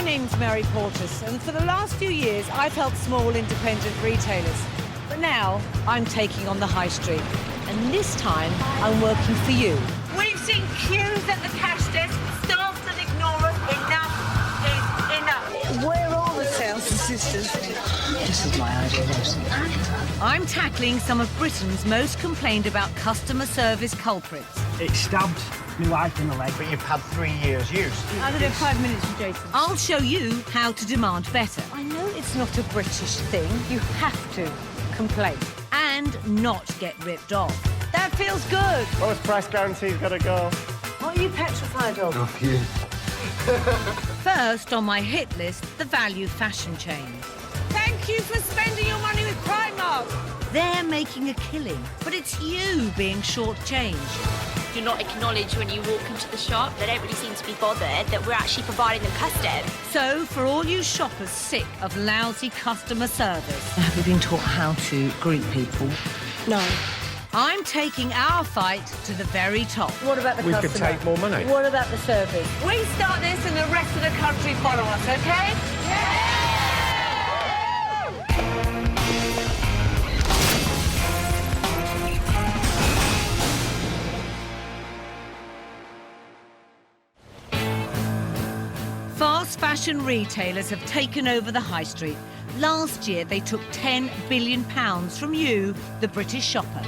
name's Mary Portas, and for the last few years I've helped small independent retailers. But now I'm taking on the high street, and this time I'm working for you. We've seen queues at the cash desk, staff that ignore us. Enough is enough. Where are the sales assistants? This is my idea, Rosie. I'm tackling some of Britain's most complained about customer service culprits. It stabbed my wife in the leg. But you've had 3 years use. I'm going to have 5 minutes with Jason. I'll show you how to demand better. I know it's not a British thing. You have to complain and not get ripped off. That feels good. Lowest price guarantee's got to go. What are you petrified of? Off you. First on my hit list, the value fashion chain. Thank you for spending your money with Primark. They're making a killing, but it's you being shortchanged. Do not acknowledge when you walk into the shop. They don't really seem to be bothered that we're actually providing them custard. So, for all you shoppers sick of lousy customer service... Have you been taught how to greet people? No. I'm taking our fight to the very top. What about the customer? We could take more money. What about the service? We start this and the rest of the country follow us, OK? Yeah! Fast fashion retailers have taken over the high street. Last year, they took £10 billion from you, the British shopper.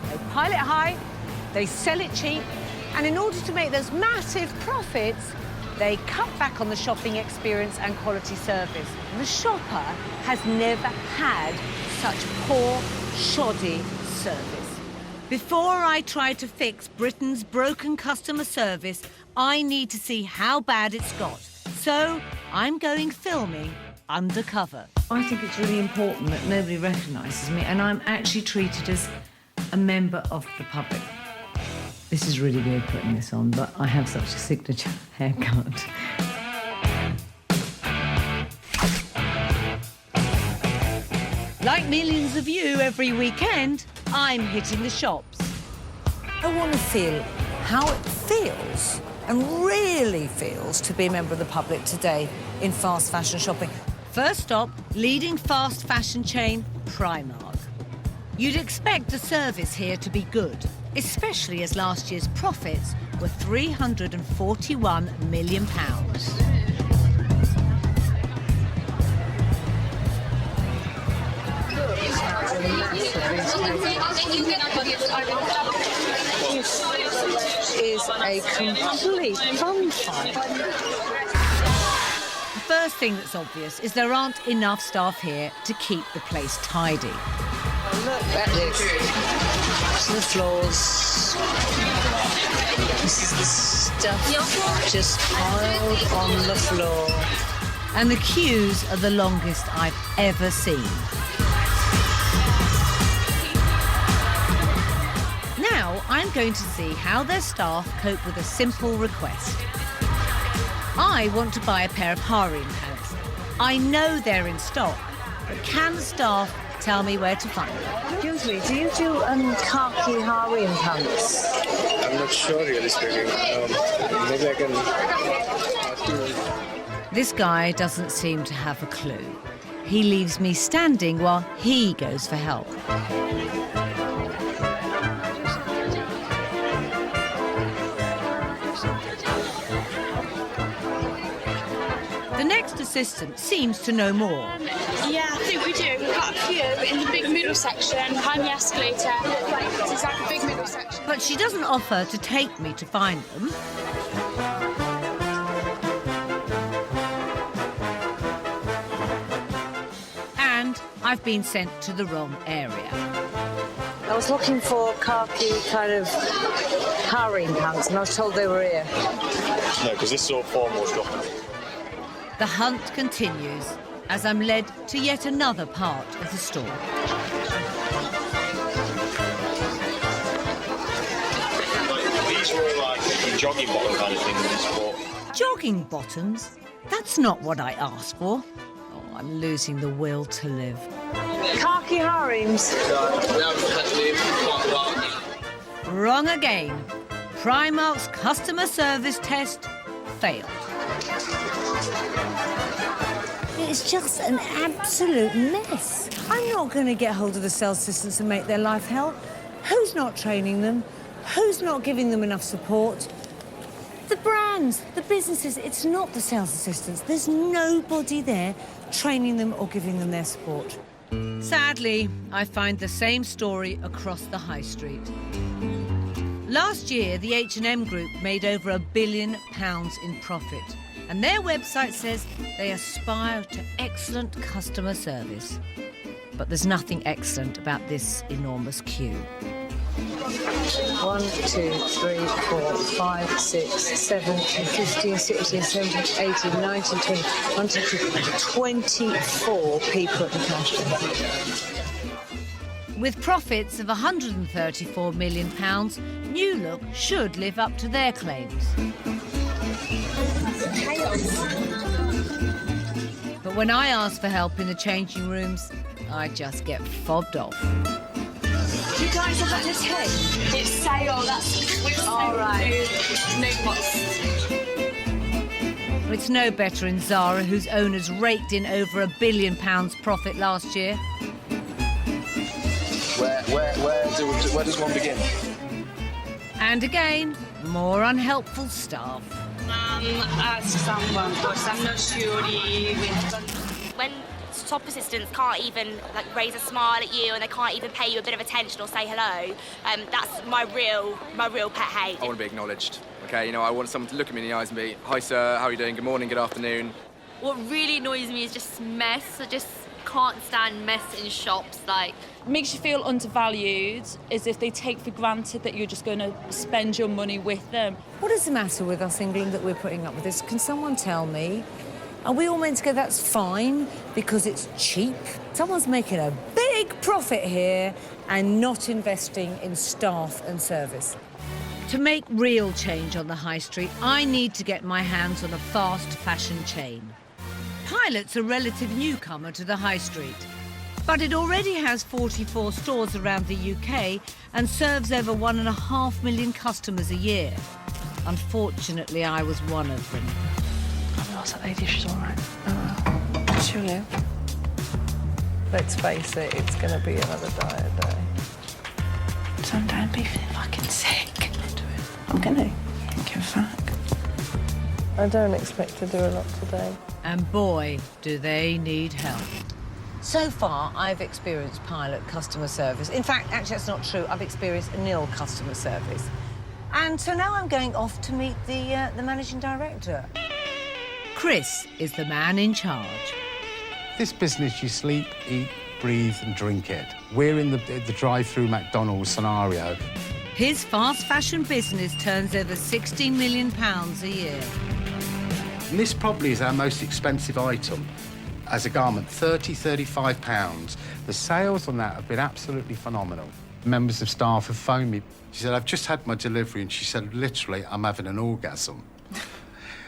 They pile it high, they sell it cheap, and in order to make those massive profits, they cut back on the shopping experience and quality service. The shopper has never had such poor, shoddy service. Before I try to fix Britain's broken customer service, I need to see how bad it's got. So I'm going filming undercover. I think it's really important that nobody recognises me, and I'm actually treated as a member of the public. This is really weird putting this on, but I have such a signature haircut. Like millions of you every weekend, I'm hitting the shops. I want to feel how it feels, and really feels, to be a member of the public today in fast fashion shopping. First stop, leading fast fashion chain, Primark. You'd expect the service here to be good, especially as last year's profits were £341 million. Is a complete fun fight. The first thing that's obvious is there aren't enough staff here to keep the place tidy. Look at this. The floors. This is the stuff just piled on the floor. And the queues are the longest I've ever seen. Now I'm going to see how their staff cope with a simple request. I want to buy a pair of harem pants. I know they're in stock, but can the staff tell me where to find them? Excuse me, do you do khaki harem pants? I'm not sure, really speaking. Maybe I can ask you. This guy doesn't seem to have a clue. He leaves me standing while he goes for help. The next assistant seems to know more. Yeah, I think we do. We've got a few in the big middle section behind the escalator. It's like a big middle section. But she doesn't offer to take me to find them. And I've been sent to the wrong area. I was looking for khaki kind of harem pants, and I was told they were here. No, because this is all formal stuff. The hunt continues as I'm led to yet another part of the store. These were like jogging bottom kind of thing. Jogging bottoms? That's not what I asked for. Oh, I'm losing the will to live. Khaki harems. Wrong again. Primark's customer service test failed. It's just an absolute mess. I'm not going to get hold of the sales assistants and make their life hell. Who's not training them? Who's not giving them enough support? The brands, the businesses, it's not the sales assistants. There's nobody there training them or giving them their support. Sadly, I find the same story across the high street. Last year, the H&M Group made over £1 billion in profit, and their website says they aspire to excellent customer service. But there's nothing excellent about this enormous queue. 1, 2, 3, 4, 5, 6, 7, 15, 16, 17, 18, 19, 20, 1, 2, 3, 24 people at the cash register. With profits of £134 million, New Look should live up to their claims. But when I ask for help in the changing rooms, I just get fobbed off. Do you guys have that in a 10? It's sale, that's with all right. No cost. It's no better in Zara, whose owners raked in over £1 billion profit last year. Where does one begin? And again, more unhelpful staff. Ask someone, because I'm not sure When shop assistants can't even raise a smile at you and they can't even pay you a bit of attention or say hello, that's my real pet hate. I want to be acknowledged. Okay, you know, I want someone to look at me in the eyes and be, "Hi sir, how are you doing? Good morning, good afternoon." What really annoys me is just mess. I just can't stand mess in shops. Like, makes you feel undervalued, as if they take for granted that you're just going to spend your money with them. What is the matter with us, England, that we're putting up with this? Can someone tell me? Are we all meant to go, that's fine, because it's cheap? Someone's making a big profit here and not investing in staff and service. To make real change on the high street, I need to get my hands on a fast fashion chain. Pilot's a relative newcomer to the high street, but it already has 44 stores around the UK and serves over 1.5 million customers a year. Unfortunately, I was one of them. I've lost that lady, she's all right. She'll live. Let's face it, it's going to be another diet day. Son, don't be feeling fucking sick. I'm going to. Give a fuck. I don't expect to do a lot today. And boy, do they need help. So far, I've experienced pilot customer service. In fact, actually, that's not true. I've experienced nil customer service. And so now I'm going off to meet the managing director. Chris is the man in charge. This business, you sleep, eat, breathe and drink it. We're in the drive-through McDonald's scenario. His fast fashion business turns over £16 million a year. And this probably is our most expensive item as a garment, £35. The sales on that have been absolutely phenomenal. Members of staff have phoned me. She said, "I've just had my delivery," and she said, literally, "I'm having an orgasm."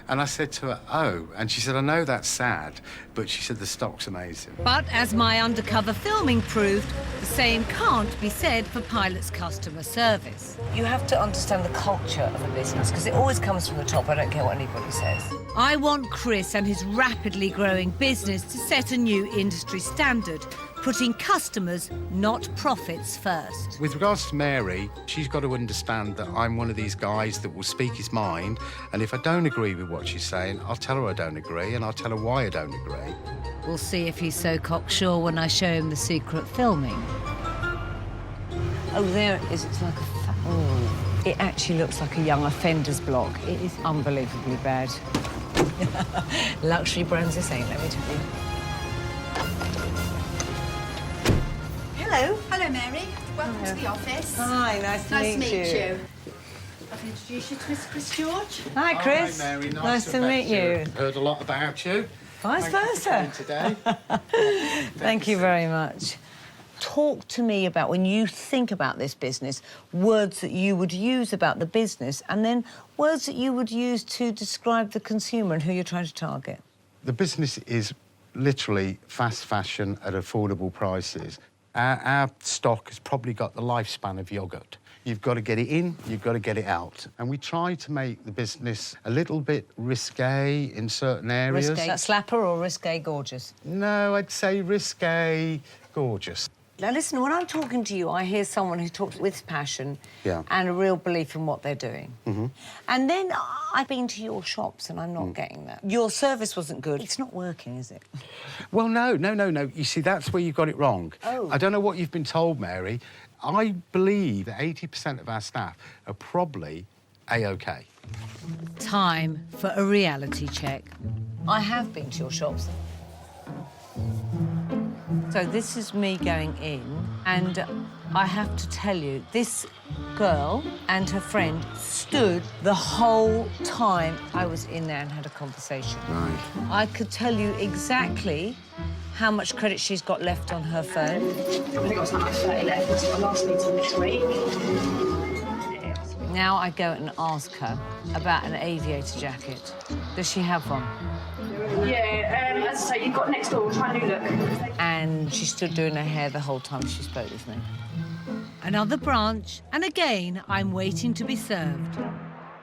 And I said to her, "Oh," and she said, "I know that's sad," but she said, "The stock's amazing." But as my undercover filming proved, the same can't be said for Pilot's customer service. You have to understand the culture of a business, because it always comes from the top. I don't care what anybody says. I want Chris and his rapidly growing business to set a new industry standard, putting customers, not profits, first. With regards to Mary, she's got to understand that I'm one of these guys that will speak his mind, and if I don't agree with what she's saying, I'll tell her I don't agree, and I'll tell her why I don't agree. We'll see if he's so cocksure when I show him the secret filming. Oh, there it is. It's like a... Oh. It actually looks like a young offender's block. It is unbelievably bad. Luxury brands this ain't, let me tell you. Hello. hello, Mary. Welcome to the office. Hi, nice to meet you. I'll introduce you to Miss Chris George. Hi, Chris. Oh, hi, Mary. Nice to meet you. Heard a lot about you. Vice versa. Today. Thank you very much. Talk to me about, when you think about this business, words that you would use about the business and then words that you would use to describe the consumer and who you're trying to target. The business is literally fast fashion at affordable prices. Our stock has probably got the lifespan of yoghurt. You've got to get it in, you've got to get it out. And we try to make the business a little bit risque in certain areas. Risque slapper or risque gorgeous? No, I'd say risque gorgeous. Now, listen, when I'm talking to you, I hear someone who talks with passion and a real belief in what they're doing. And then I've been to your shops and I'm not getting that. Your service wasn't good. It's not working, is it? Well, no. You see, that's where you got it wrong. Oh. I don't know what you've been told, Mary. I believe that 80% of our staff are probably A-OK. Time for a reality check. I have been to your shops. So this is me going in, and I have to tell you, this girl and her friend stood the whole time I was in there and had a conversation. Right. I could tell you exactly how much credit she's got left on her phone. I think got something like 30 left. That's my last meeting next week. Now I go and ask her about an aviator jacket. Does she have one? Yeah, as I say, you've got next door. Try a new look. And she stood doing her hair the whole time she spoke with me. Another branch, and again, I'm waiting to be served.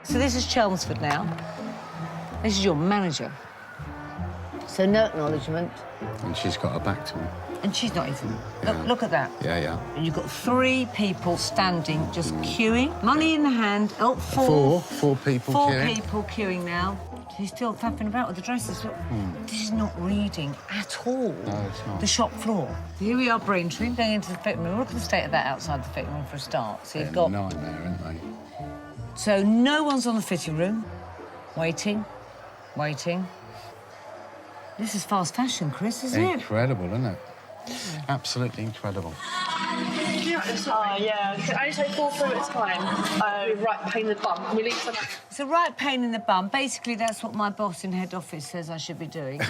So this is Chelmsford now. This is your manager. So no acknowledgement. And she's got her back to him. And she's not even... Look at that. Yeah. And you've got 3 people standing, just queuing. Money in the hand. Oh, 4 people Four queuing. people queuing now. He's still faffing about with the dresses. Look, this is not reading at all. No, it's not. The shop floor. Here we are, Braintree, going into the fitting room. Look at the state of that outside the fitting room for a start. So you've got... nightmare, aren't they? So no one's on the fitting room. Waiting. This is fast fashion, Chris, isn't it? Incredible, isn't it? Absolutely incredible. Oh, yeah. I only take 4 through at a time. Right pain in the bum. Can we leave some? It's a right pain in the bum. Basically, that's what my boss in head office says I should be doing.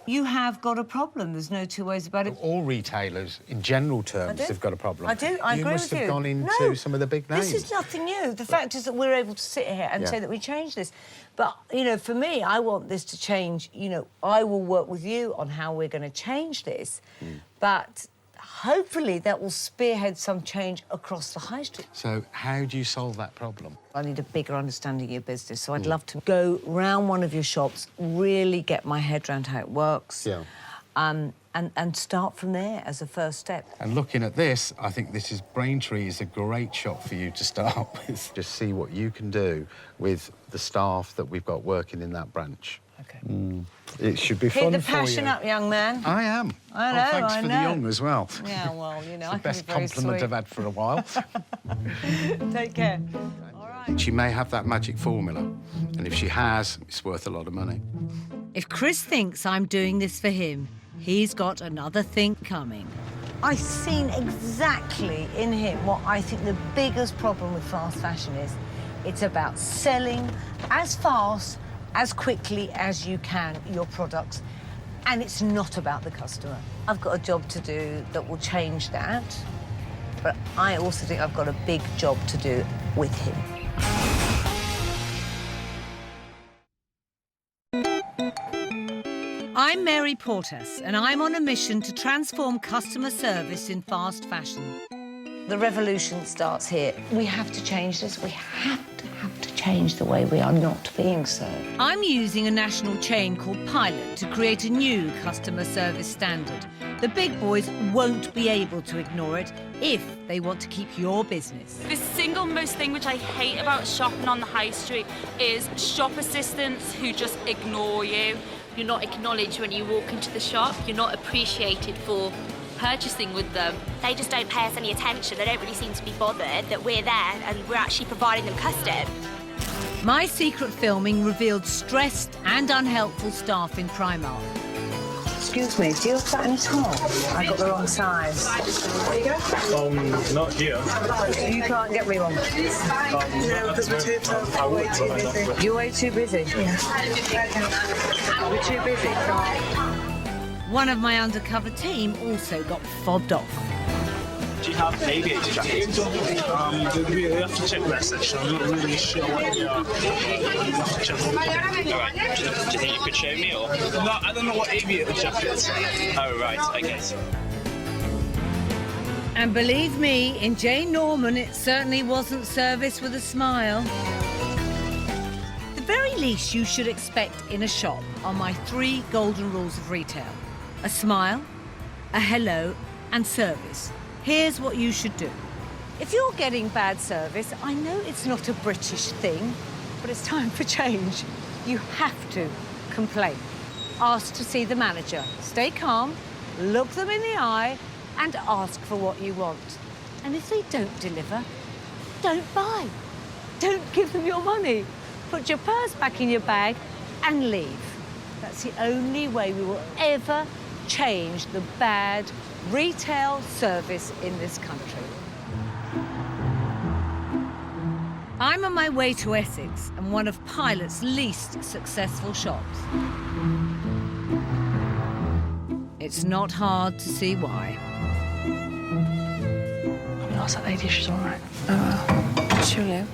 You have got a problem. There's no 2 ways about it. All retailers, in general terms, have got a problem. I do. I agree with you. You must have gone into some of the big names. This is nothing new. The fact is that we're able to sit here and say that we changed this. But, you know, for me, I want this to change. You know, I will work with you on how we're going to change this. But hopefully that will spearhead some change across the high street. So how do you solve that problem? I need a bigger understanding of your business, so I'd love to go round one of your shops, really get my head around how it works, and start from there as a first step. And looking at this, I think this is Braintree is a great shop for you to start with. Just see what you can do with the staff that we've got working in that branch. OK. It should be fun for you. Keep the passion up, young man. I am. I know, thanks for the young as well. Yeah, well, you know, It's the best compliment I've had for a while. Take care. All right. She may have that magic formula, and if she has, it's worth a lot of money. If Chris thinks I'm doing this for him, he's got another thing coming. I've seen exactly in him what I think the biggest problem with fast fashion is. It's about selling as fast, as quickly as you can, your products. And it's not about the customer. I've got a job to do that will change that. But I also think I've got a big job to do with him. I'm Mary Portas, and I'm on a mission to transform customer service in fast fashion. The revolution starts here. We have to change this. We have to change the way we are not being served. I'm using a national chain called Pilot to create a new customer service standard. The big boys won't be able to ignore it if they want to keep your business. The single most thing which I hate about shopping on the high street is shop assistants who just ignore you. You're not acknowledged when you walk into the shop. You're not appreciated for purchasing with them. They just don't pay us any attention. They don't really seem to be bothered that we're there and we're actually providing them custard. My secret filming revealed stressed and unhelpful staff in Primark. Excuse me, do you have that in a towel? I got the wrong size. There you go. Not here. You can't get me one. No, because we're too tough. Way too busy. You're way too busy? Yeah. We're too busy. One of my undercover team also got fobbed off. Do you have aviator jackets? We have to check that section. I'm not really sure what they are. We have to check. All right. Do you think you could show me, or? No, I don't know what aviator jackets. Oh, right. Okay. And believe me, in Jane Norman, it certainly wasn't service with a smile. The very least you should expect in a shop are my 3 golden rules of retail. A smile, a hello, and service. Here's what you should do. If you're getting bad service, I know it's not a British thing, but it's time for change. You have to complain. Ask to see the manager. Stay calm, look them in the eye, and ask for what you want. And if they don't deliver, don't buy. Don't give them your money. Put your purse back in your bag and leave. That's the only way we will ever change the bad retail service in this country. I'm on my way to Essex and one of Pilot's least successful shops. It's not hard to see why. I mean, that lady, she's all right. Oh, she'll live.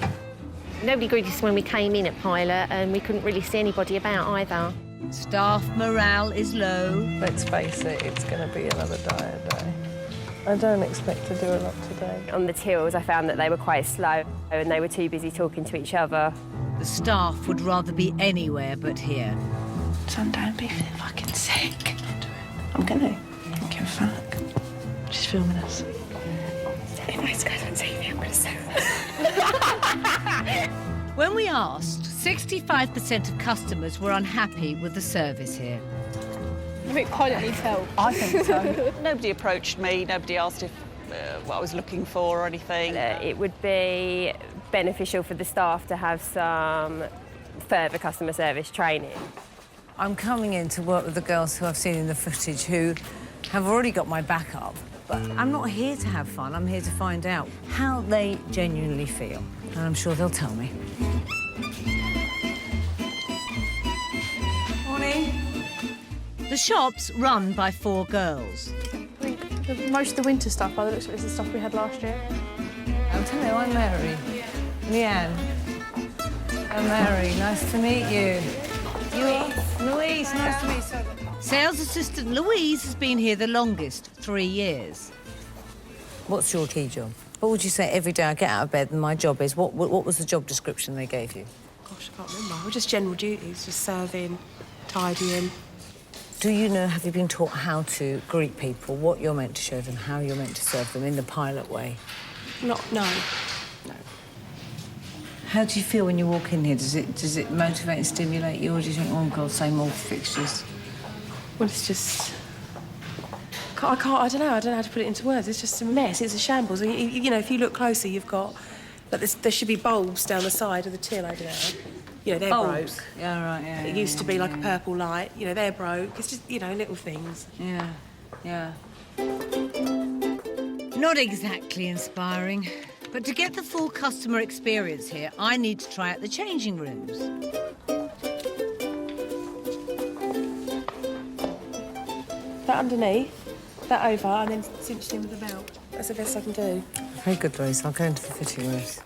Nobody greeted us when we came in at Pilot, and we couldn't really see anybody about either. Staff morale is low. Let's face it, it's going to be another dire day. I don't expect to do a lot today. On the tills, I found that they were quite slow and they were too busy talking to each other. The staff would rather be anywhere but here. Son, don't be fucking sick. I'm gonna. Don't give a fuck. She's filming us. If those guys on TV, I'm gonna sue them. When we asked, 65% of customers were unhappy with the service here. I think Pilot needs help. I think so. Nobody approached me, nobody asked if what I was looking for or anything. It would be beneficial for the staff to have some further customer service training. I'm coming in to work with the girls who I've seen in the footage who have already got my back up. But I'm not here to have fun. I'm here to find out how they genuinely feel. And I'm sure they'll tell me. Morning. The shop's run by 4 girls. Most of the winter stuff, by the looks of it, is the stuff we had last year. Hello, I'm Mary. Leanne. I'm Mary. Nice to meet you. Louise, nice to meet you. Sales assistant Louise has been here the longest, 3 years. What's your key job? What would you say every day I get out of bed and my job is? What was the job description they gave you? Gosh, I can't remember. We're just general duties, just serving, tidying. Do you know, have you been taught how to greet people, what you're meant to show them, how you're meant to serve them in the Pilot way? No. How do you feel when you walk in here? Does it motivate and stimulate you, or do you think, oh, God, same old fixtures? Well, it's just... I don't know how to put it into words. It's just a mess. It's a shambles. You know, if you look closer, you've got... Like, there should be bulbs down the side of the till over there. You know, they're bulbs. broke. Yeah, right, yeah. It used to be like a purple light. You know, they're broke. It's just, you know, little things. Yeah. Not exactly inspiring. But to get the full customer experience here, I need to try out the changing rooms. That underneath, that over, and then cinched in with the belt. That's the best I can do. Very good, Louise. I'll go into the fitting rooms.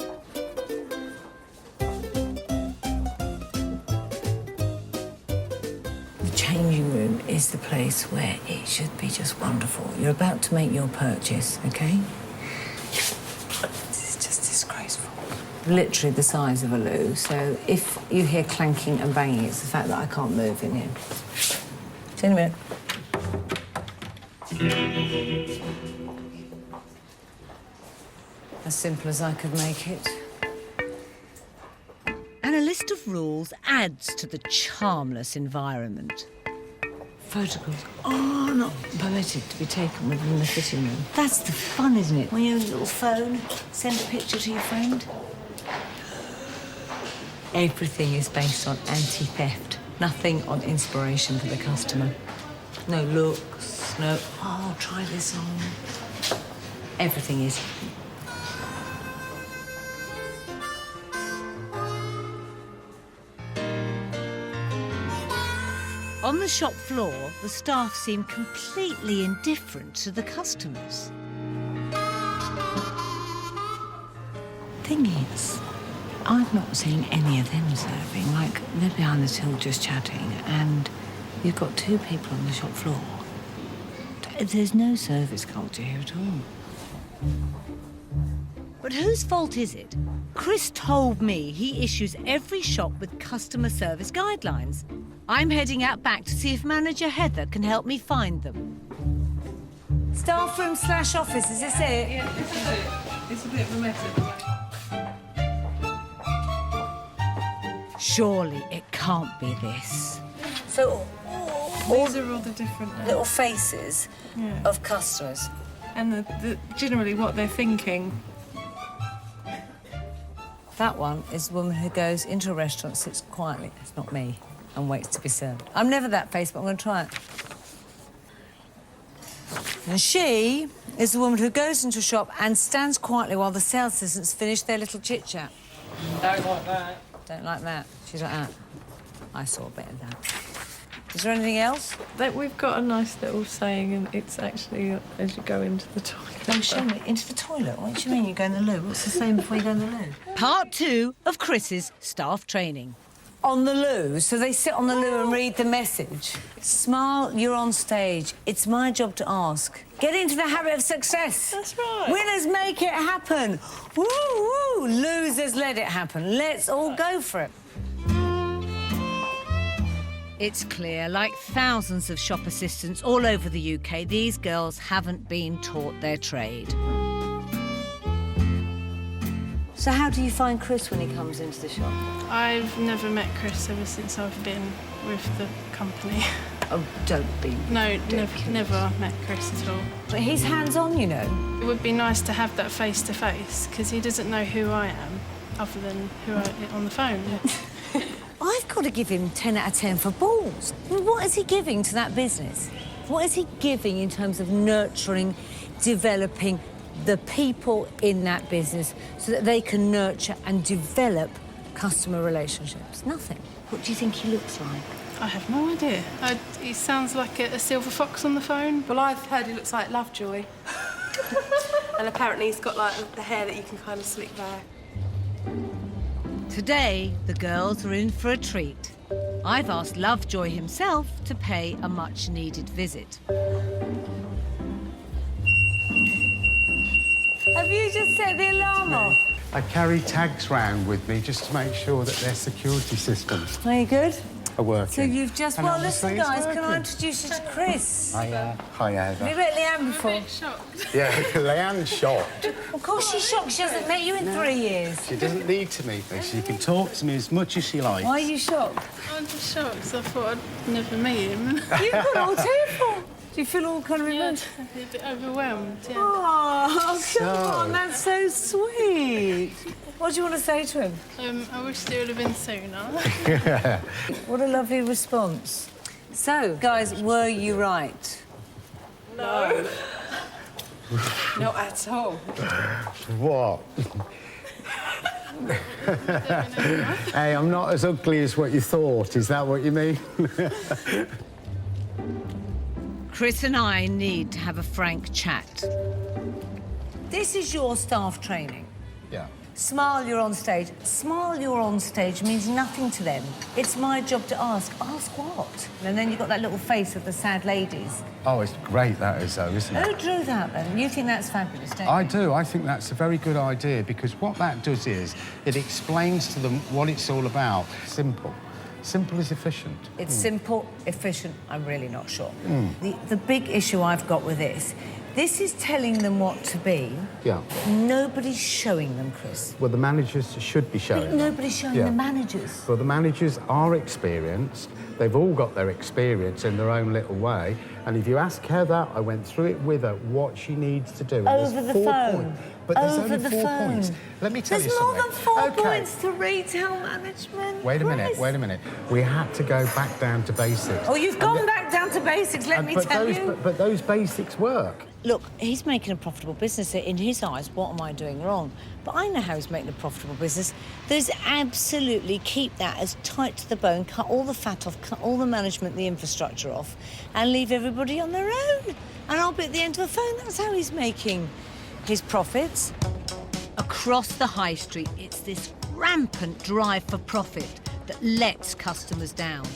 The changing room is the place where it should be just wonderful. You're about to make your purchase, OK? This is just disgraceful. Literally the size of a loo, so if you hear clanking and banging, it's the fact that I can't move in here. See you in a minute. As simple as I could make it. And a list of rules adds to the charmless environment. Photographs are not permitted to be taken within the fitting room. That's the fun, isn't it? When you have a little phone, send a picture to your friend. Everything is based on anti-theft. Nothing on inspiration for the customer. No looks, no, oh, try this on. Everything is. On the shop floor, the staff seem completely indifferent to the customers. Thing is, I've not seen any of them serving. Like, they're behind the till just chatting, and you've got 2 people on the shop floor. There's no service culture here at all. But whose fault is it? Chris told me he issues every shop with customer service guidelines. I'm heading out back to see if manager Heather can help me find them. Staff room / office, is this it? Yeah, this is it. It's a bit of a mess at the moment. Surely it can't be this. So, These are all the different little faces of customers. And generally what they're thinking. That one is a woman who goes into a restaurant, sits quietly, it's not me, and waits to be served. I'm never that face, but I'm going to try it. And she is the woman who goes into a shop and stands quietly while the sales assistants finish their little chit-chat. Don't like that. Don't like that. She's like that. I saw a bit of that. Is there anything else? We've got a nice little saying, and it's actually as you go into the toilet. No, show me. Into the toilet? What do you mean you go in the loo? What's the saying before you go in the loo? Part 2 of Chris's staff training. On the loo, so they sit on the loo and read the message. Smile, you're on stage. It's my job to ask. Get into the habit of success. That's right. Winners make it happen. Woo, woo. Losers let it happen. Let's all go for it. It's clear, like thousands of shop assistants all over the UK, these girls haven't been taught their trade. So how do you find Chris when he comes into the shop? I've never met Chris ever since I've been with the company. Oh, don't be. No, never met Chris at all. But he's hands-on, you know. It would be nice to have that face-to-face, because he doesn't know who I am, other than who I am on the phone. I've got to give him 10 out of 10 for balls. I mean, what is he giving to that business? What is he giving in terms of nurturing, developing the people in that business so that they can nurture and develop customer relationships? Nothing. What do you think he looks like? I have no idea. He sounds like a silver fox on the phone. Well, I've heard he looks like Lovejoy. And apparently he's got, like, the hair that you can kind of slick back. Today, the girls are in for a treat. I've asked Lovejoy himself to pay a much-needed visit. Have you just set the alarm off? I carry tags round with me just to make sure that their security systems Are you good? are working. So you've just... And Well, listen, obviously it's guys, can I working. introduce you to Chris? Hi, Have you Heather. met Leanne before? Shocked. Yeah, Leanne's shocked. Of course she's shocked. She hasn't met you in 3 years. She doesn't need to meet me. She can talk to me as much as she likes. Why are you shocked? I'm just shocked, because I thought I'd never meet him. You've got all tearful. Do you feel all kind of Yeah, emotional? a bit overwhelmed, yeah. Oh, come So- on, that's so sweet. What do you want to say to him? I wish there would have been sooner. What a lovely response. So, guys, were you right? No. Not at all. What? Hey, I'm not as ugly as what you thought. Is that what you mean? Chris and I need to have a frank chat. This is your staff training. Yeah. Smile, you're on stage. Smile, you're on stage means nothing to them. It's my job to ask. Ask what? And then you've got that little face of the sad ladies. Oh, it's great, that is, though, isn't Who it? drew that, then? You think that's fabulous, don't you? I do. I think that's a very good idea because what that does is it explains to them what it's all about. Simple. Simple is efficient. It's simple, efficient, I'm really not sure. The big issue I've got with this is telling them what to be. Yeah. Nobody's showing them, Chris. Well, the managers should be showing. But nobody's showing Yeah. the managers. Well, the managers are experienced. They've all got their experience in their own little way. And if you ask Heather, I went through it with her, what she needs to do. And there's Over the 4 phone. points. But there's Over only the 4 phone. points. Let me tell There's you more something. than 4 Okay. points to retail management. Wait a minute, Chris. wait a minute. We had to go back down to basics. Oh, you've gone back down to basics, let me tell you. But those basics work. Look, he's making a profitable business. In his eyes, what am I doing wrong? But I know how he's making a profitable business. There's absolutely keep that as tight to the bone, cut all the fat off, cut all the management, the infrastructure off, and leave everybody on their own. And I'll be at the end of the phone. That's how he's making his profits. Across the high street, it's this rampant drive for profit that lets customers down.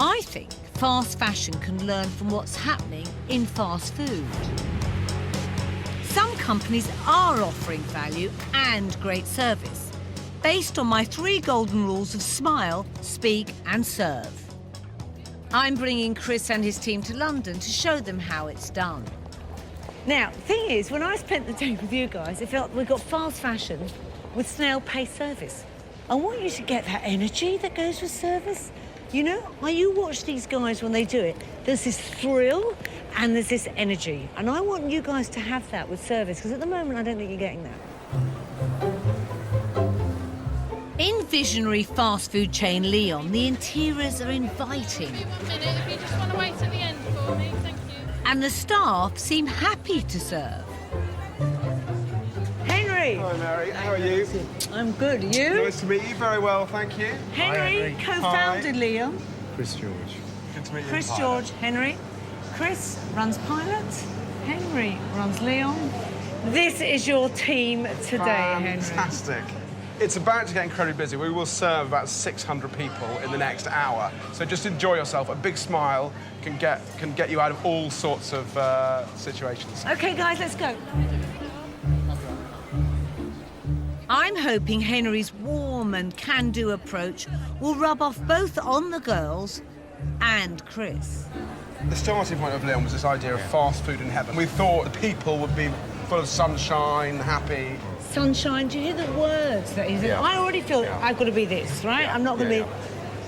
I think fast fashion can learn from what's happening in fast food. some companies are offering value and great service, based on my 3 golden rules of smile, speak and serve. I'm bringing Chris and his team to London to show them how it's done. Now, thing is, when I spent the day with you guys, it felt we got fast fashion with snail-paced service. I want you to get that energy that goes with service. You know, when you watch these guys when they do it, there's this thrill and there's this energy. And I want you guys to have that with service, because at the moment, I don't think you're getting that. In visionary fast food chain Leon, the interiors are inviting. Give me 1 minute if you just want to wait at the end for me, thank you. And the staff seem happy to serve. Henry! Hi, Mary. How are you? I'm good. You? Nice to meet you. Very well, thank you. Henry co-founded Leon. Chris George. Good to meet you. Chris George, Henry. Chris runs Pilot. Henry runs Leon. This is your team today, Henry. Fantastic. It's about to get incredibly busy. We will serve about 600 people in the next hour. So just enjoy yourself. A big smile can get you out of all sorts of situations. OK, guys, let's go. I'm hoping Henry's warm and can-do approach will rub off both on the girls and Chris. The starting point of Leon was this idea of fast food in heaven. We thought the people would be full of sunshine, happy. Sunshine, do you hear the words that he's... Yeah. I already feel I've got to be this, right? Yeah. I'm not going to be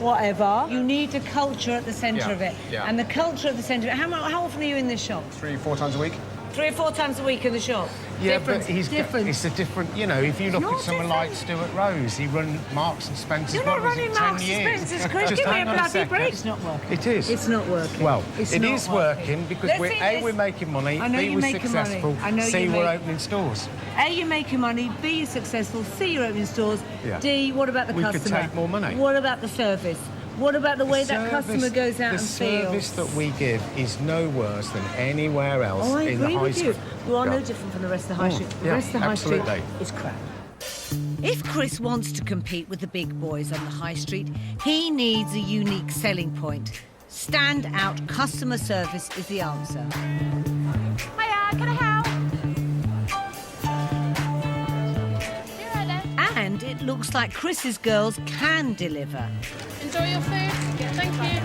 whatever. You need a culture at the centre of it. Yeah. And the culture at the centre of it... How often are you in this shop? 3 or 4 times a week. 3 or 4 times a week in the shop? Yeah, different, but it's a different... You know, if you look at someone like Stuart Rose, he run Marks and Spencer's... You're not what was it, running 10 Marks and years? Spencer's, Chris. Just Give me a hang on bloody second. break. It's not working. It is. It's not working. Well, It's it not is working because Let's we're, see A, this. we're making money, I know B, you're we're making money. successful, I know C, you we're make- opening stores. A, you're making money. B, you're successful. C, you're opening stores. Yeah. D, what about the We customer? could take more money. What about the service? What about the way that service- customer goes out and feels? The service that we give is no worse than anywhere else Oh, I in the agree high with you. street. You are no Yeah. different from the rest of the high street. The yeah, rest of the high absolutely. street is crap. If Chris wants to compete with the big boys on the high street, he needs a unique selling point. Stand-out customer service is the answer. Hiya, can I help? You all right there? And it looks like Chris's girls can deliver. Enjoy your food. Thank you.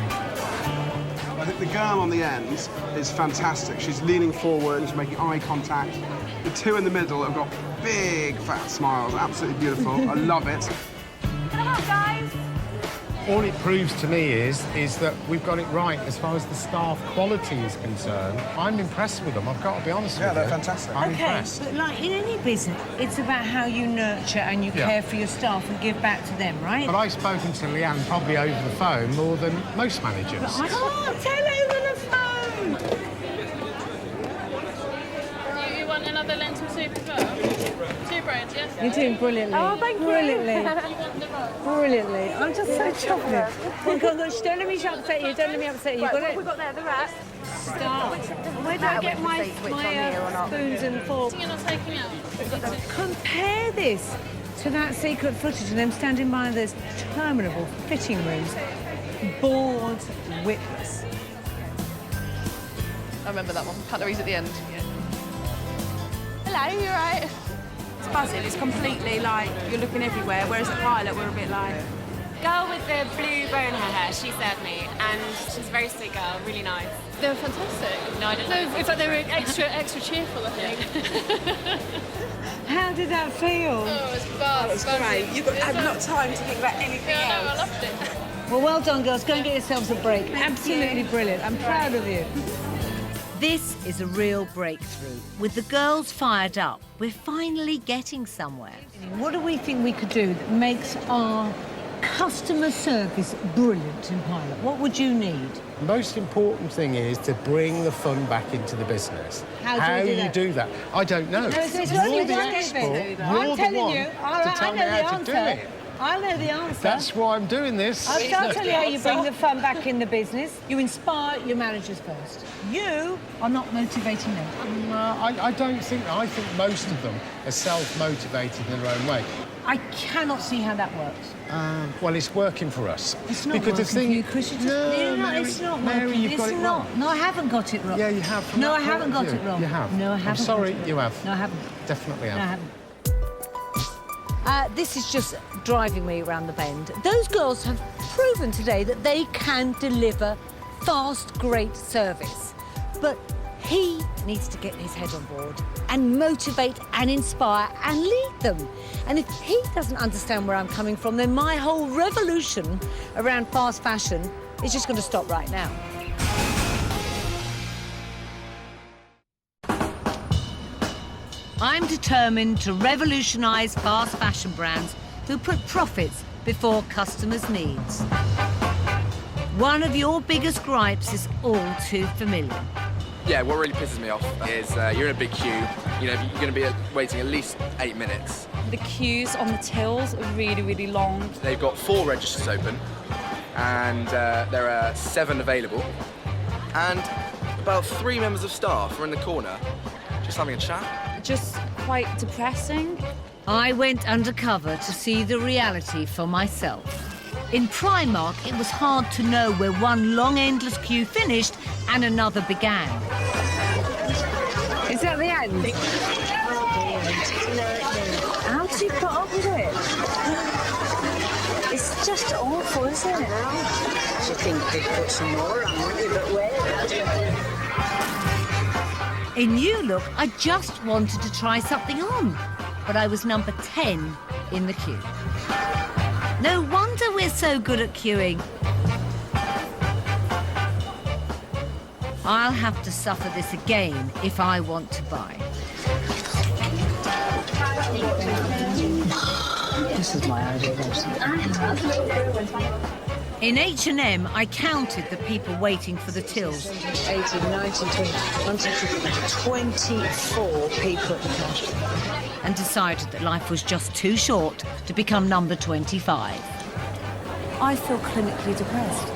I think the girl on the end is fantastic. She's leaning forward, she's making eye contact. The 2 in the middle have got big, fat smiles. Absolutely beautiful. I love it. Can I help, guys? All it proves to me is that we've got it right as far as the staff quality is concerned. I'm impressed with them, I've got to be honest with you. Yeah, they're fantastic. I'm Okay, impressed. but like in any business, it's about how you nurture and you care for your staff and give back to them, right? But I've spoken to Leanne probably over the phone more than most managers. But I can't tell over the phone. You want another lentil soup as well? 2 breads, yes? You're doing brilliantly. Oh, thank you. Brilliantly. You want the roll? Brilliantly. I'm just so chuffed. Oh, God, don't let me upset you. Don't let me upset you. Right, Got what it? have we got there? The wrap? Start. Where do I get my spoons and forks? You're not taking me out. Compare this to that secret footage of them standing by those terminable fitting rooms, bored witless. I remember that one. Cutlery's at the end. Hello, you all right? It's buzzing. It's completely like you're looking everywhere, whereas the Pilot, we're a bit like... Girl with the blue bow in her hair, she served me, and she's a very sweet girl, really nice. They were fantastic. No, I don't know. In fact, they were extra cheerful, I think. How did that feel? Oh, it was buzz. It was great. You've got not time to think about anything Yeah, no, I else. loved it. Well, well done, girls. Go and get yourselves a break. Absolutely brilliant. I'm proud of you. This is a real breakthrough. With the girls fired up, we're finally getting somewhere. What do we think we could do that makes our customer service brilliant in Pilot? What would you need? The most important thing is to bring the fun back into the business. How do we do that? I don't know. No, it's You're only the one expert. thing. You're I'm the telling one you. to I tell know me the how to do answer. it. I know the answer. That's why I'm doing this. I'll tell you how you bring the fun back in the business. You inspire your managers first. You are not motivating them. I don't think... I think most of them are self-motivated in their own way. I cannot see how that works. Well, it's working for us. It's not because working the thing, for you, Chris. You just, no, no, Mary, it's not Mary, working. you've got It's it not. wrong. No, I haven't got it wrong. Yeah, you have. from No, that I haven't point got of it view. wrong. You have. No, I haven't. I'm sorry, got it you wrong. have. No, I haven't. Definitely have. No, I haven't. This is just driving me around the bend. Those girls have proven today that they can deliver fast, great service. But he needs to get his head on board and motivate and inspire and lead them. And if he doesn't understand where I'm coming from, then my whole revolution around fast fashion is just going to stop right now. I'm determined to revolutionise fast fashion brands who put profits before customers' needs. One of your biggest gripes is all too familiar. Yeah, what really pisses me off is you're in a big queue. You know, you're going to be waiting at least 8 minutes. The queues on the tills are really, really long. They've got 4 registers open, and there are 7 available. And about 3 members of staff are in the corner, just having a chat. Just quite depressing. I went undercover to see the reality for myself. In Primark, it was hard to know where one long, endless queue finished and another began. Is that the end? How do you put up with it? It's just awful, isn't it? You think they'd put some more on, wouldn't you? But where? In New Look, I just wanted to try something on, but I was number 10 in the queue. No wonder we're so good at queuing. I'll have to suffer this again if I want to buy. This is my idea of In H&M, I counted the people waiting for the tills. 18, 19, 20, 24 people at the cash. And decided that life was just too short to become number 25. I feel clinically depressed.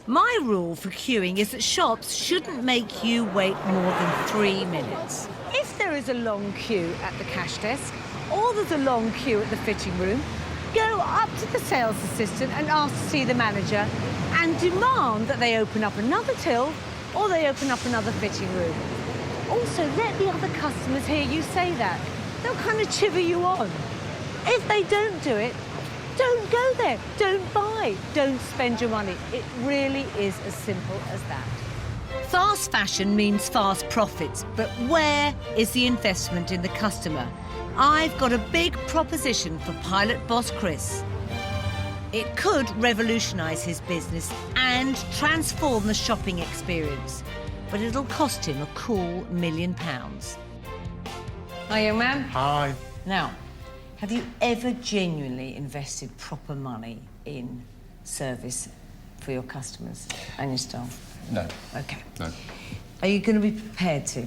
My rule for queuing is that shops shouldn't make you wait more than 3 minutes. If there is a long queue at the cash desk, or there's a long queue at the fitting room, go up to the sales assistant and ask to see the manager and demand that they open up another till or they open up another fitting room. Also, let the other customers hear you say that. They'll kind of chiver you on. If they don't do it, don't go there. Don't buy. Don't spend your money. It really is as simple as that. Fast fashion means fast profits, but where is the investment in the customer? I've got a big proposition for pilot boss Chris. It could revolutionise his business and transform the shopping experience, but it'll cost him a cool £1 million. Hi, young man. Hi. Now, have you ever genuinely invested proper money in service for your customers and your staff? No. OK. No. Are you going to be prepared to?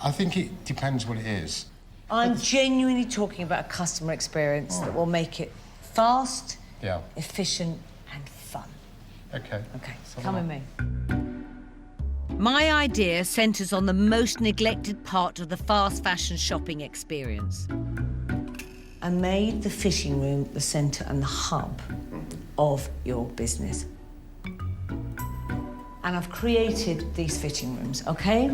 I think it depends what it is. I'm genuinely talking about a customer experience that will make it fast, efficient and fun. OK. OK, come with me. My idea centres on the most neglected part of the fast fashion shopping experience. I made the fitting room the centre and the hub of your business. And I've created these fitting rooms, OK?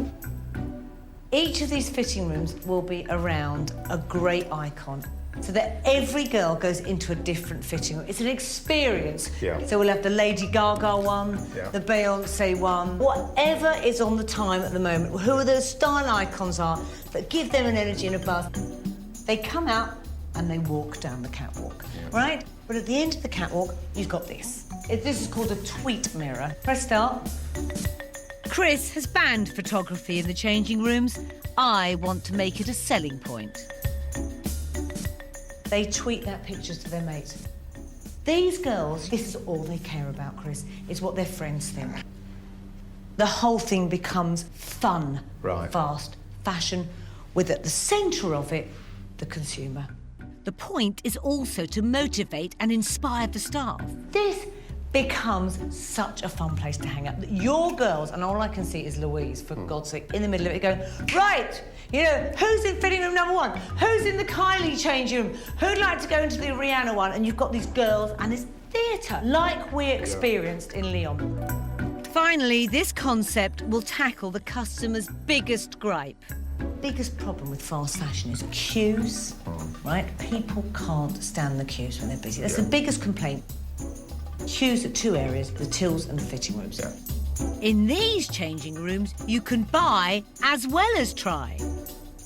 Each of these fitting rooms will be around a great icon so that every girl goes into a different fitting room. It's an experience. Yeah. So we'll have the Lady Gaga one, the Beyonce one, whatever is on the time at the moment, who those style icons are that give them an energy and a buzz. They come out and they walk down the catwalk, right? But at the end of the catwalk, you've got this. This is called a tweet mirror. Press start. Chris has banned photography in the changing rooms. I want to make it a selling point. They tweet that pictures to their mates. These girls, this is all they care about, Chris, is what their friends think. The whole thing becomes fun, fast fashion, with at the centre of it, the consumer. The point is also to motivate and inspire the staff. This becomes such a fun place to hang out. Your girls, and all I can see is Louise, for God's sake, in the middle of it going, right, you know, who's in fitting room number 1? Who's in the Kylie change room? Who'd like to go into the Rihanna one? And you've got these girls and this theatre, like we experienced in Lyon. Finally, this concept will tackle the customer's biggest gripe. Biggest problem with fast fashion is queues, right? People can't stand the queues when they're busy. That's the biggest complaint. Queues at 2 areas, the tills and the fitting rooms. In these changing rooms, you can buy as well as try.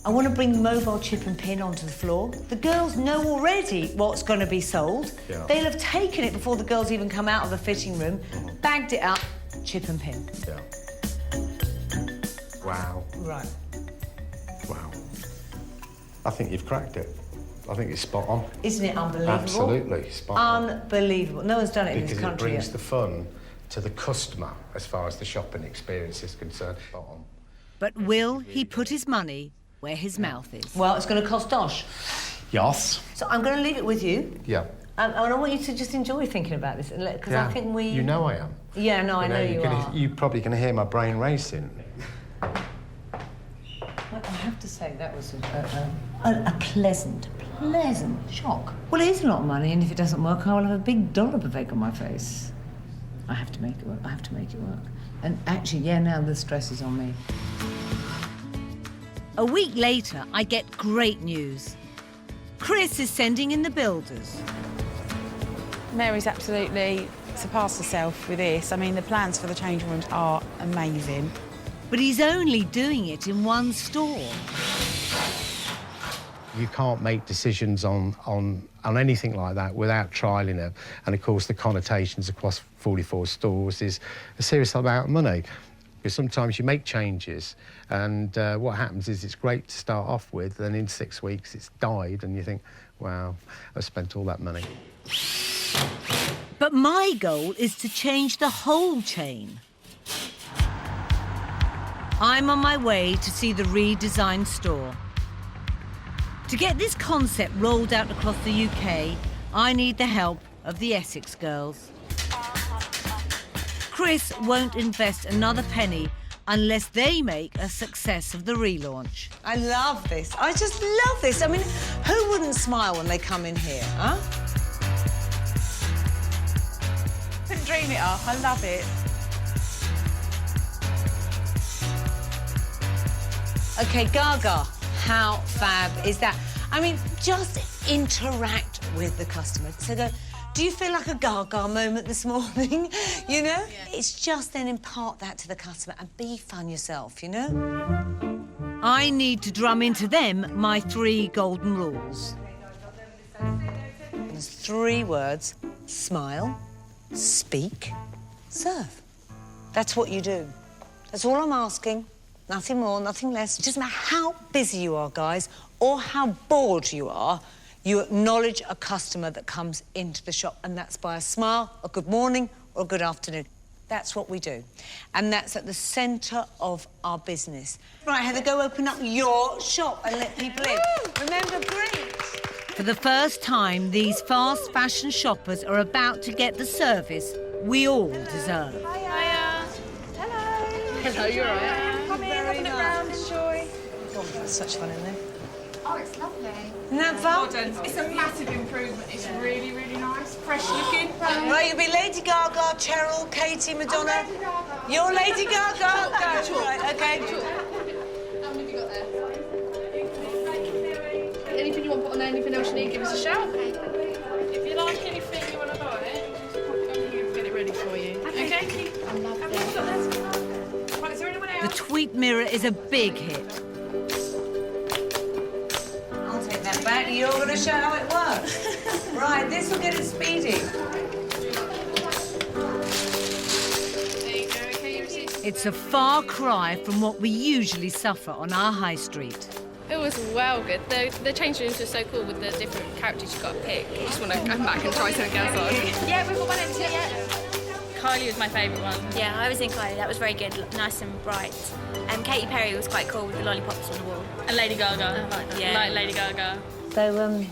I want to bring mobile chip and pin onto the floor. The girls know already what's going to be sold. Yeah. They'll have taken it before the girls even come out of the fitting room, bagged it up, chip and pin. Yeah. Wow. Right. Wow. I think you've cracked it. I think it's spot on. Isn't it unbelievable? Absolutely, spot on. Unbelievable. No one's done it in this country Because it brings yet. the fun to the customer as far as the shopping experience is concerned. Spot on. But will he put his money where his mouth is? Well, it's going to cost dosh. Yes. So I'm going to leave it with you. Yeah. And I want you to just enjoy thinking about this, because I think we... You know I am. Yeah, no, I know you are. You're probably going to hear my brain racing. I have to say, that was a pleasant shock. Well, it is a lot of money, and if it doesn't work, I will have a big dollop of egg on my face. I have to make it work. I have to make it work. And actually, yeah, now the stress is on me. A week later, I get great news. Chris is sending in the builders. Mary's absolutely surpassed herself with this. I mean, the plans for the changing rooms are amazing. But he's only doing it in one store. You can't make decisions on anything like that without trialling it. And, of course, the connotations across 44 stores is a serious amount of money. Because sometimes you make changes, and what happens is it's great to start off with, and in 6 weeks it's died, and you think, wow, I've spent all that money. But my goal is to change the whole chain. I'm on my way to see the redesigned store. To get this concept rolled out across the UK, I need the help of the Essex girls. Chris won't invest another penny unless they make a success of the relaunch. I love this. I just love this. I mean, who wouldn't smile when they come in here, huh? Couldn't dream it up. I love it. OK, Gaga, how fab is that? I mean, just interact with the customer. So go, do you feel like a Gaga moment this morning? You know? Yeah. It's just then impart that to the customer and be fun yourself, you know? I need to drum into them my 3 golden rules. There's 3 words: smile, speak, serve. That's what you do. That's all I'm asking. Nothing more, nothing less. It doesn't matter how busy you are, guys, or how bored you are, you acknowledge a customer that comes into the shop, and that's by a smile, a good morning, or a good afternoon. That's what we do. And that's at the centre of our business. Right, Heather, go open up your shop and let people in. Remember, great. For the first time, these fast fashion shoppers are about to get the service we all deserve. Hiya. Hello. Hello, you're all right. Come in, have a look round, enjoy. Oh, that's such fun in there. Oh, it's lovely. Isn't that fun? It's a massive improvement. It's really, really nice. Fresh looking. Right, you'll be Lady Gaga, Cheryl, Katie, Madonna. I'm Lady Gaga. You're Lady Gaga. Go. Right, OK. How many have you got there? Anything you want to put on there, anything else you need, give us a shout. If you like anything you want to buy it, just pop it over here and get it ready for you. Okay? I love Have you got this? Right, is there anyone The else? tweet mirror is a big hit. I'll take that back. You're going to show how it works. Right, this will get it speedy. There you go, okay, your receipt. It's a far cry from what we usually suffer on our high street. It was well good. The change rooms were so cool with the different characters you got to pick. I just want to come back and try something else on. Yeah, we've got one empty, yeah. Kylie was my favourite one. Yeah, I was in Kylie. That was very good, nice and bright. And Katy Perry was quite cool with the lollipops on the wall. And Lady Gaga. Yeah. Like Lady Gaga. So,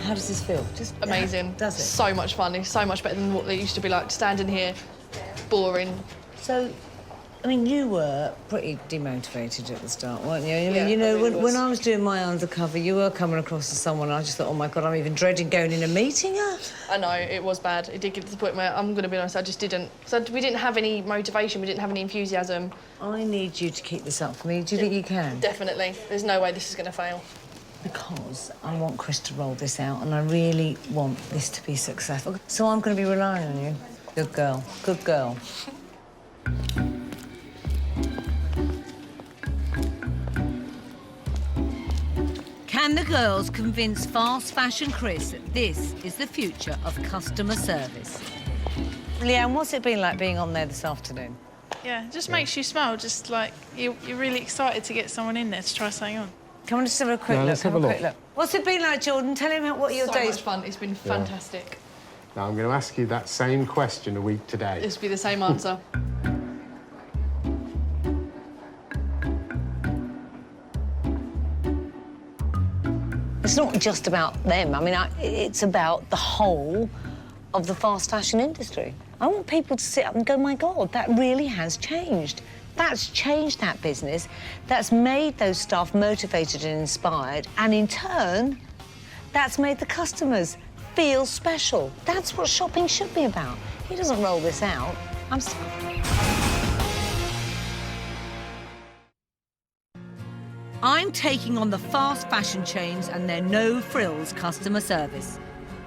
How does this feel? Just amazing. Does it? So much fun. It's so much better than what they used to be like. Standing here, boring. So, I mean, you were pretty demotivated at the start, weren't you? I mean, Yeah, you know, I really when I was doing my undercover, you were coming across as someone I just thought, oh my God, I'm even dreading going in and meeting her. I know, it was bad. It did get to the point where, I'm going to be honest, I just didn't. So we didn't have any motivation, we didn't have any enthusiasm. I need you to keep this up for me. Do you think you can? Definitely. There's no way this is going to fail. Because I want Chris to roll this out and I really want this to be successful. So I'm going to be relying on you. Good girl. Good girl. Can the girls convince fast fashion Chris that this is the future of customer service? Leanne, what's it been like being on there this afternoon? Yeah, it just makes you smile, just like you're really excited to get someone in there to try something on. Come on, just have a quick look. Let's have a quick look. What's it been like, Jordan? Tell him what your So day's... much fun. It's been fantastic. Now, I'm going to ask you that same question a week today. This will be the same answer. It's not just about them. I mean, it's about the whole of the fast fashion industry. I want people to sit up and go, my God, that really has changed. That's changed that business. That's made those staff motivated and inspired. And in turn, that's made the customers feel special. That's what shopping should be about. He doesn't roll this out. I'm sorry. I'm taking on the fast fashion chains and their no-frills customer service.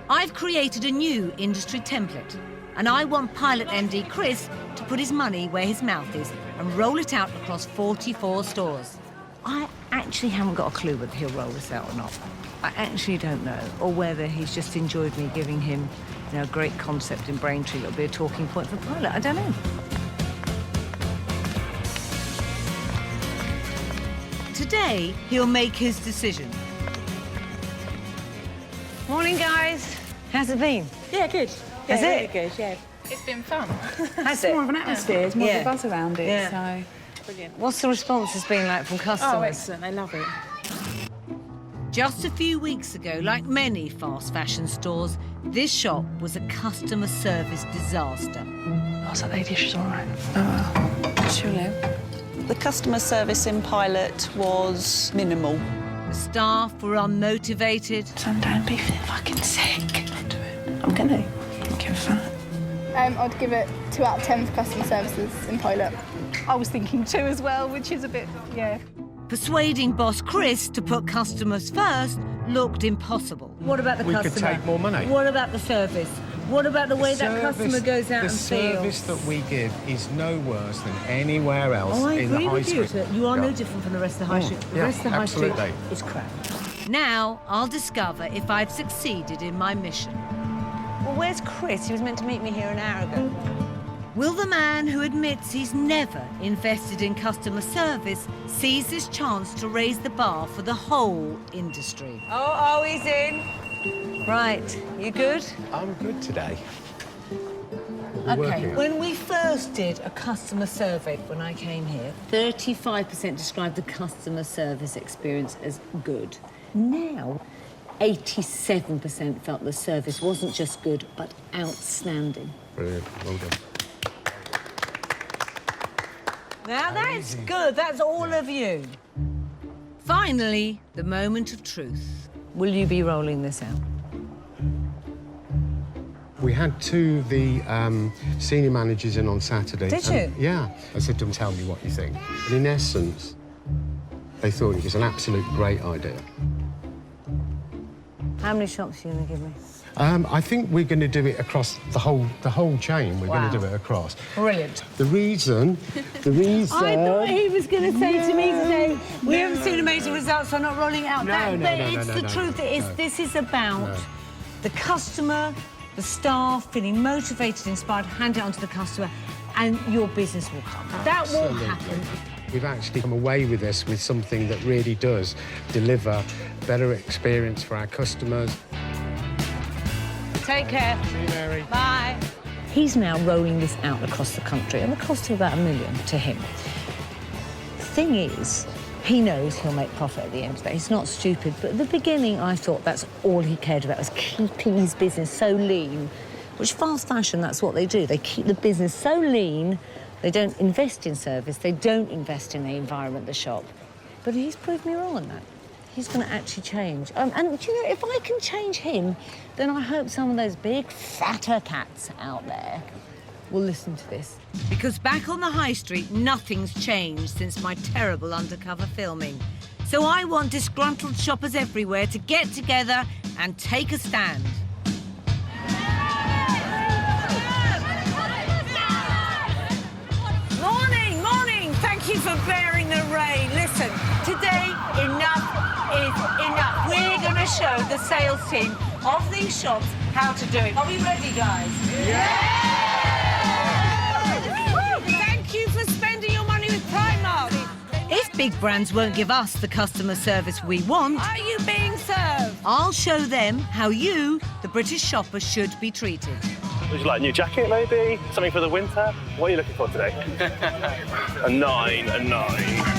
I've created a new industry template, and I want Pilot MD Chris to put his money where his mouth is and roll it out across 44 stores. I actually haven't got a clue whether he'll roll this out or not. I actually don't know, or whether he's just enjoyed me giving him, a great concept in Braintree that'll be a talking point for Pilot. I don't know. Today, he'll make his decision. Morning, guys. How's it been? Yeah, good. Yeah, Has really it? good, yeah. It's been fun. Has It's it? more of an atmosphere, it's more of Yeah. a buzz around it, Yeah. so... Brilliant. What's the response has been like from customers? Oh, excellent, they love it. Just a few weeks ago, like many fast fashion stores, this shop was a customer service disaster. Oh, is that lady? She's all right. She'll live. The customer service in Pilot was minimal. The staff were unmotivated. Son, don't be fucking sick. I'll do it. I'm gonna. Get fat. I'd give it 2 out of 10 for customer services in Pilot. I was thinking 2 as well, which is a bit, yeah. Persuading boss Chris to put customers first looked impossible. What about the We customer? could take more money. What about the service? What about the way that customer goes out and feels? The service that we give is no worse than anywhere else Oh, I in the agree high with you. street. You are no Yeah. different from the rest of the high street. The yeah, rest of the high street absolutely. is crap. Now I'll discover if I've succeeded in my mission. Well, where's Chris? He was meant to meet me here an hour ago. Will the man who admits he's never invested in customer service seize this chance to raise the bar for the whole industry? Oh, he's in. Right, you good? I'm good today. Okay, when we first did a customer survey when I came here, 35% described the customer service experience as good. Now, 87% felt the service wasn't just good, but outstanding. Brilliant, well done. Now that's good, that's all of you. Finally, the moment of truth. Will you be rolling this out? We had 2 of the senior managers in on Saturday. Did and, you? Yeah. I said to them, tell me what you think. And in essence, they thought it was an absolute great idea. How many shops are you going to give me? I think we're going to do it across the whole chain. We're going to do it across. Brilliant. The reason... I thought he was going to say to me today, we haven't seen amazing results, so I'm not rolling it out. But it's the truth. This is about the customer, the staff feeling motivated, inspired, hand it on to the customer, and your business will come. That will happen. We've actually come away with this with something that really does deliver better experience for our customers. Take care. See you, Mary. Bye. He's now rolling this out across the country, and the cost of about $1 million to him. The thing is, He knows he'll make profit at the end of the day. He's not stupid. But at the beginning, I thought that's all he cared about, was keeping his business so lean, which fast fashion, that's what they do. They keep the business so lean, they don't invest in service, they don't invest in the environment, the shop. But he's proved me wrong on that. He's going to actually change. And, do you know, if I can change him, then I hope some of those big, fatter cats out there will listen to this. Because back on the high street, nothing's changed since my terrible undercover filming. So I want disgruntled shoppers everywhere to get together and take a stand. Morning, morning. Thank you for bearing the rain. Listen, today, enough is enough. We're going to show the sales team of these shops how to do it. Are we ready, guys? Yeah! Thank you for spending your money with Primark. If big brands won't give us the customer service we want, Are you being served? I'll show them how you, the British shopper, should be treated. Would you like a new jacket, maybe? Something for the winter? What are you looking for today? a 9, a 9.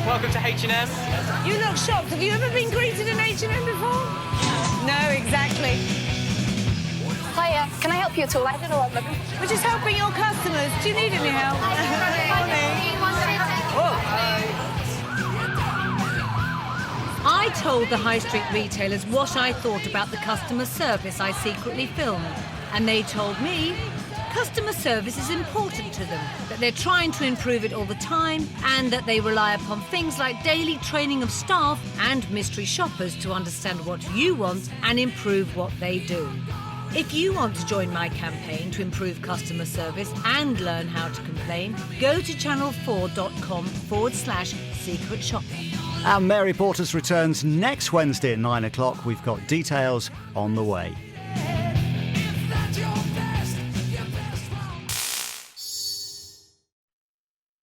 Welcome to H&M. You look shocked. Have you ever been greeted in H&M before? No, exactly. Hiya, can I help you at all? I don't know what I'm looking for. We're just helping your customers. Do you need any help? I told the high street retailers what I thought about the customer service I secretly filmed. And they told me customer service is important to them, that they're trying to improve it all the time, and that they rely upon things like daily training of staff and mystery shoppers to understand what you want and improve what they do. If you want to join my campaign to improve customer service and learn how to complain, go to channel4.com/secret shopper. And Mary Portas returns next Wednesday at 9 o'clock. We've got details on the way.